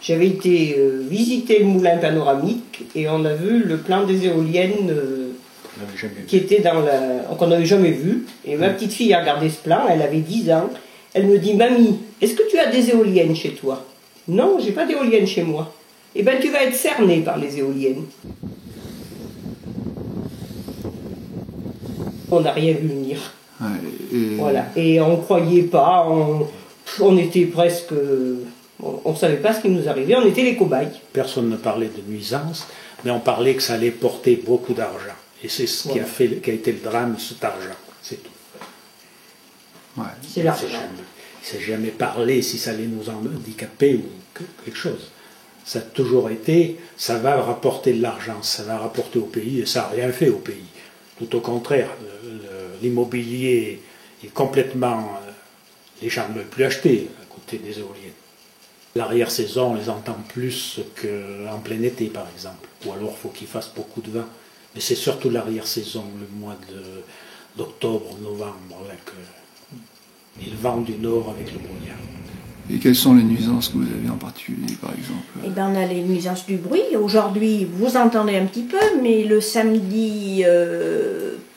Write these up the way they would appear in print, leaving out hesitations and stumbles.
J'avais été visiter le moulin panoramique et on a vu le plan des éoliennes qui était dans qu'on n'avait jamais vu. Et ma petite fille a regardé ce plan, elle avait 10 ans. Elle me dit, mamie, est-ce que tu as des éoliennes chez toi? Non, j'ai pas d'éoliennes chez moi. Eh bien, tu vas être cernée par les éoliennes. On n'a rien vu venir. Voilà. Et on ne croyait pas, on était presque... On ne savait pas ce qui nous arrivait, on était les cobayes. Personne ne parlait de nuisance, mais on parlait que ça allait porter beaucoup d'argent. Et c'est ce qui a été le drame, cet argent. C'est tout. Ouais. C'est l'argent. Il ne s'est jamais parlé si ça allait nous handicaper ou quelque chose. Ça a toujours été, ça va rapporter de l'argent, ça va rapporter au pays, et ça n'a rien fait au pays. Tout au contraire, l'immobilier est complètement... les gens ne veulent plus acheter à côté des éoliennes. L'arrière-saison, on les entend plus qu'en plein été, par exemple. Ou alors, il faut qu'il fasse beaucoup de vent. Mais c'est surtout l'arrière-saison, le mois d'octobre, novembre, et le vent du nord avec le brouillard. Et quelles sont les nuisances que vous avez en particulier, par exemple? Eh bien, on a les nuisances du bruit. Aujourd'hui, vous entendez un petit peu, mais le samedi,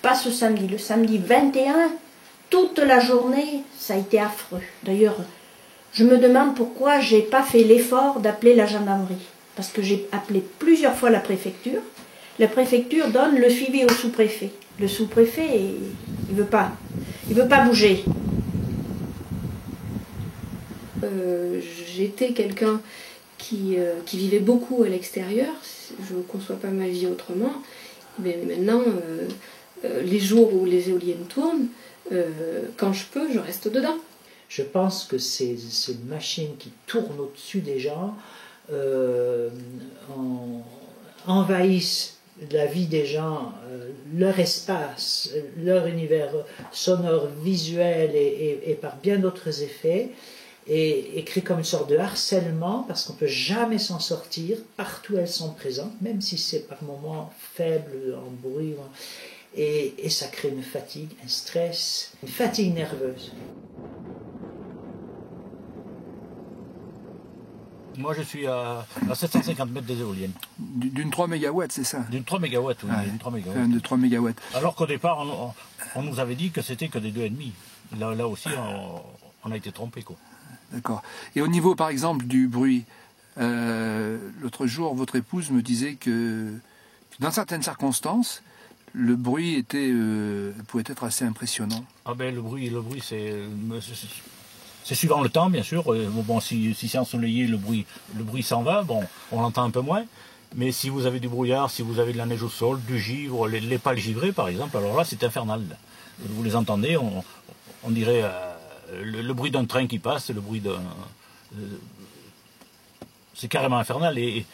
pas ce samedi, le samedi 21, toute la journée, ça a été affreux. D'ailleurs, je me demande pourquoi j'ai pas fait l'effort d'appeler la gendarmerie. Parce que j'ai appelé plusieurs fois la préfecture. La préfecture donne le suivi au sous-préfet. Le sous-préfet, il veut pas bouger. J'étais quelqu'un qui vivait beaucoup à l'extérieur. Je ne conçois pas ma vie autrement. Mais maintenant, les jours où les éoliennes tournent, quand je peux, je reste dedans. Je pense que ces machines qui tournent au-dessus des gens envahissent la vie des gens, leur espace, leur univers sonore, visuel et par bien d'autres effets, et créent comme une sorte de harcèlement parce qu'on ne peut jamais s'en sortir. Partout elles sont présentes, même si c'est par moments faible, en bruit, et ça crée une fatigue, un stress, une fatigue nerveuse. Moi, je suis à 750 mètres des éoliennes. D'une 3 MW, c'est ça? D'une 3 MW, oui. Ouais, d'une 3 MW. De 3 MW. Alors qu'au départ, on nous avait dit que c'était que des 2,5. Là aussi, on a été trompé, quoi. D'accord. Et au niveau, par exemple, du bruit, l'autre jour, votre épouse me disait que dans certaines circonstances, le bruit pouvait être assez impressionnant. Ah ben, le bruit, c'est suivant le temps, bien sûr. Bon, si c'est ensoleillé, le bruit s'en va. Bon, on l'entend un peu moins. Mais si vous avez du brouillard, si vous avez de la neige au sol, du givre, les pales givrées, par exemple, alors là, c'est infernal. Vous les entendez, on dirait le bruit d'un train qui passe, le bruit d'un... c'est carrément infernal. Et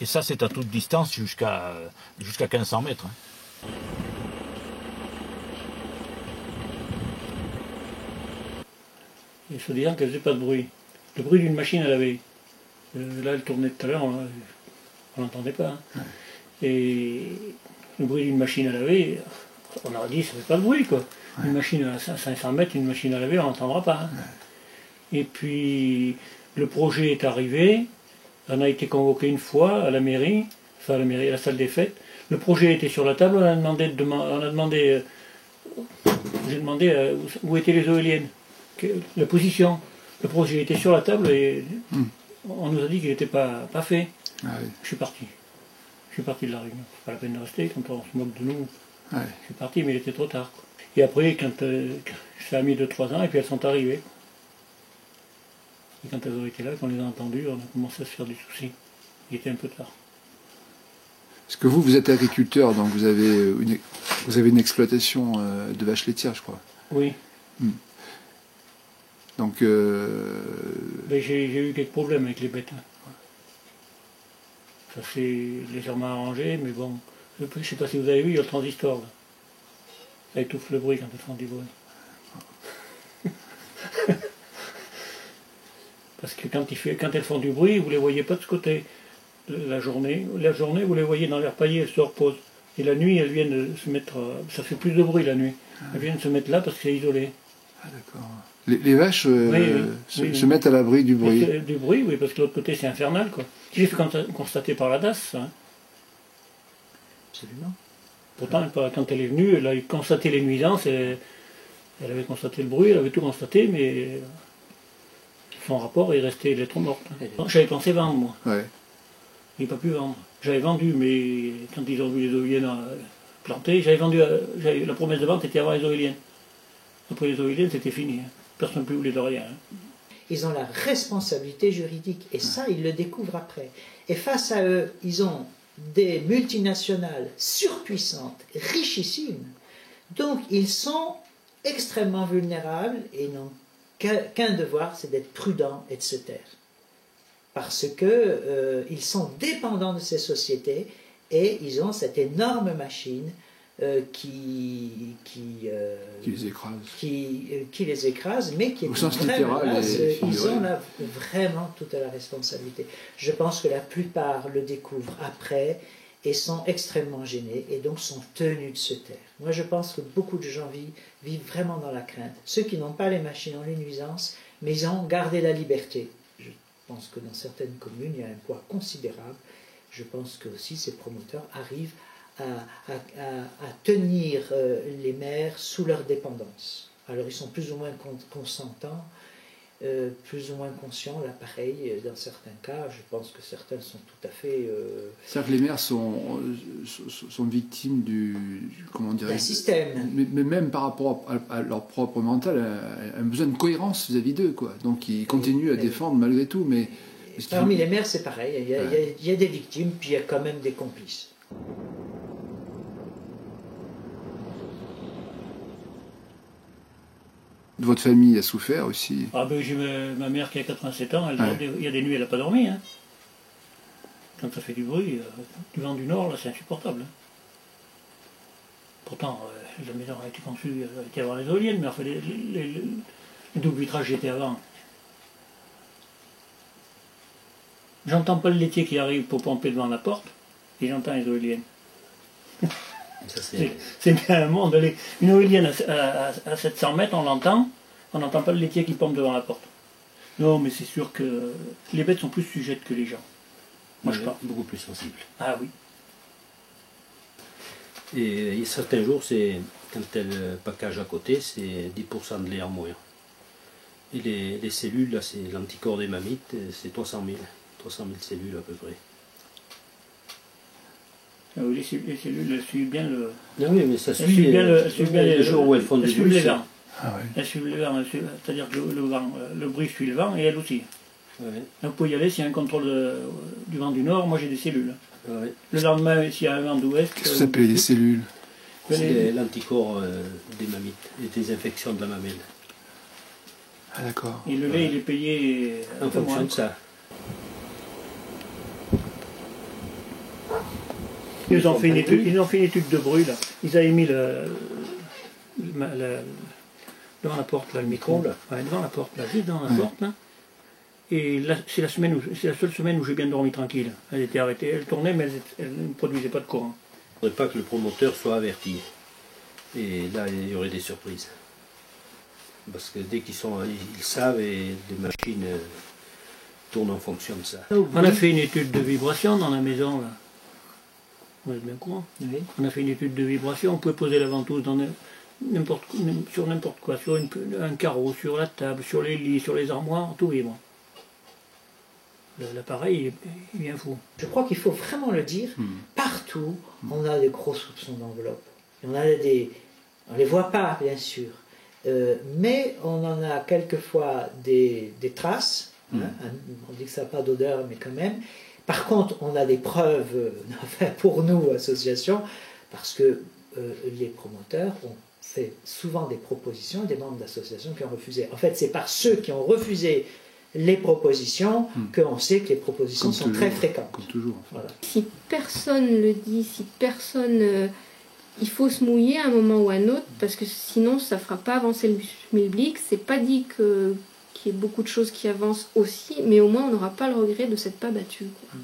ça, c'est à toute distance, jusqu'à 1500 mètres. Hein. Il faut dire qu'elle ne faisait pas de bruit. Le bruit d'une machine à laver. Là, elle tournait tout à l'heure, on n'entendait pas. Hein. Et le bruit d'une machine à laver, on aurait dit ça ne fait pas de bruit, quoi. Ouais. Une machine à 500 mètres, une machine à laver, on n'entendra pas. Hein. Ouais. Et puis, le projet est arrivé, on a été convoqué une fois à la mairie, enfin à la salle des fêtes. Le projet était sur la table, j'ai demandé où étaient les éoliennes. La position, le projet était sur la table et on nous a dit qu'il n'était pas fait. Ah oui. Je suis parti de la réunion. C'est pas la peine de rester quand on se moque de nous. Ah oui. Je suis parti, mais il était trop tard. Quoi. Et après, ça a mis 2-3 ans et puis elles sont arrivées. Et quand elles ont été là, quand on les a entendues, on a commencé à se faire des soucis. Il était un peu tard. Parce que vous êtes agriculteur, donc vous avez une exploitation de vaches laitières, je crois. Oui. Donc, j'ai eu quelques problèmes avec les bêtes. Ça s'est légèrement arrangé, mais bon, je ne sais pas si vous avez vu, il y a le transistor. Là. Ça étouffe le bruit quand elles font du bruit. Parce que quand elles font du bruit, vous ne les voyez pas de ce côté. La journée, vous les voyez dans l'air paillé, elles se reposent. Et la nuit, elles viennent se mettre... ça fait plus de bruit la nuit. Elles viennent se mettre là parce que c'est isolé. Ah d'accord. Les vaches se mettent à l'abri du bruit. Du bruit, oui, parce que l'autre côté c'est infernal, quoi. J'ai fait constater par la DAS, ça. Hein. Absolument. Pourtant, quand elle est venue, elle a constaté les nuisances, elle avait constaté le bruit, elle avait tout constaté, mais son rapport est resté lettre morte. J'avais pensé vendre, moi. Ouais. Je n'ai pas pu vendre. J'avais vendu, mais quand ils ont vu les éoliennes plantées, j'avais vendu, la promesse de vente était avoir les éoliennes. Après les éoliennes, c'était fini. Hein. Personne ne plus voulait de rien. Hein. Ils ont la responsabilité juridique, et ça, ils le découvrent après. Et face à eux, ils ont des multinationales surpuissantes, richissimes. Donc, ils sont extrêmement vulnérables et n'ont qu'un devoir, c'est d'être prudents et de se taire. Parce que ils sont dépendants de ces sociétés et ils ont cette énorme machine qui les écrase, mais qui est très menace. Ils ont là vraiment toute la responsabilité. Je pense que la plupart le découvrent après et sont extrêmement gênés et donc sont tenus de se taire. Moi, je pense que beaucoup de gens vivent vraiment dans la crainte. Ceux qui n'ont pas les machines ont les nuisances, mais ils ont gardé la liberté. Je pense que dans certaines communes, il y a un poids considérable. Je pense que aussi ces promoteurs arrivent à tenir les maires sous leur dépendance. Alors ils sont plus ou moins consentants, plus ou moins conscients, là pareil, dans certains cas, je pense que certains sont tout à fait... C'est-à-dire que les maires sont victimes du comment dirais-je, système. Mais même par rapport à leur propre mental, un besoin de cohérence vis-à-vis d'eux, quoi. Donc ils continuent à défendre malgré tout, mais... Parmi les maires, c'est pareil, il y a des victimes, puis il y a quand même des complices. Votre famille a souffert aussi. Ah ben j'ai ma mère qui a 87 ans, il y a des nuits elle n'a pas dormi. Hein. Quand ça fait du bruit, du vent du nord, là c'est insupportable. Hein. Pourtant, la maison a été conçue, elle a été avant les éoliennes, mais enfin les doubles vitrages j'étais avant. J'entends pas le laitier qui arrive pour pomper devant la porte, et j'entends les éoliennes. C'est bien un monde. Une éolienne à 700 mètres, on l'entend, on n'entend pas le laitier qui pompe devant la porte. Non, mais c'est sûr que les bêtes sont plus sujettes que les gens. Moi, je pense. Beaucoup plus sensibles. Ah oui. Et certains jours, quand elle package à côté, c'est 10% de lait en moins. Et les cellules, là, c'est l'anticorps des mammites, c'est 300 000 cellules à peu près. Ah oui, les cellules elles suivent bien le... Ah oui, mais ça suit les jours où elles font du bruit. Ah ouais. Elles suivent le vent, c'est-à-dire que le bruit suit le vent et elle aussi. Ouais. Donc vous pouvez y aller s'il y a un contrôle du vent du nord, moi j'ai des cellules. Ouais. Le lendemain, s'il y a un vent d'ouest... Qu'est-ce que ça s'appelle les cellules? C'est l'anticorps des mammites et des infections de la mamelle. Ah d'accord. Et le lait, il est payé en fonction de ça. Ils ont fait une étude de bruit là. Ils avaient mis devant la porte là, le micro là. Ouais, devant la porte là, juste devant la porte là. Et là, c'est la seule semaine où j'ai bien dormi tranquille. Elle était arrêtée, elle tournait mais elle ne produisait pas de courant. Il ne faudrait pas que le promoteur soit averti. Et là, il y aurait des surprises. Parce que dès qu'ils savent et les machines tournent en fonction de ça. On a fait une étude de vibration dans la maison là. Vous êtes bien courant. Oui. On a fait une étude de vibration, on pouvait poser la ventouse sur n'importe quoi, sur un carreau, sur la table, sur les lits, sur les armoires, tout vibre. L'appareil est bien fou. Je crois qu'il faut vraiment le dire, partout on a des gros soupçons d'enveloppe. On ne les voit pas bien sûr, mais on en a quelquefois des traces, hein, on dit que ça n'a pas d'odeur mais quand même. Par contre, on a des preuves, pour nous, associations, parce que les promoteurs ont fait souvent des propositions, des membres d'associations qui ont refusé. En fait, c'est par ceux qui ont refusé les propositions qu'on sait que les propositions sont très fréquentes. Comme toujours. Voilà. Si personne le dit, si personne... il faut se mouiller à un moment ou à un autre, parce que sinon, ça ne fera pas avancer le schmilblick. C'est pas dit qu'il y ait beaucoup de choses qui avancent aussi, mais au moins on n'aura pas le regret de s'être pas battu. Quoi.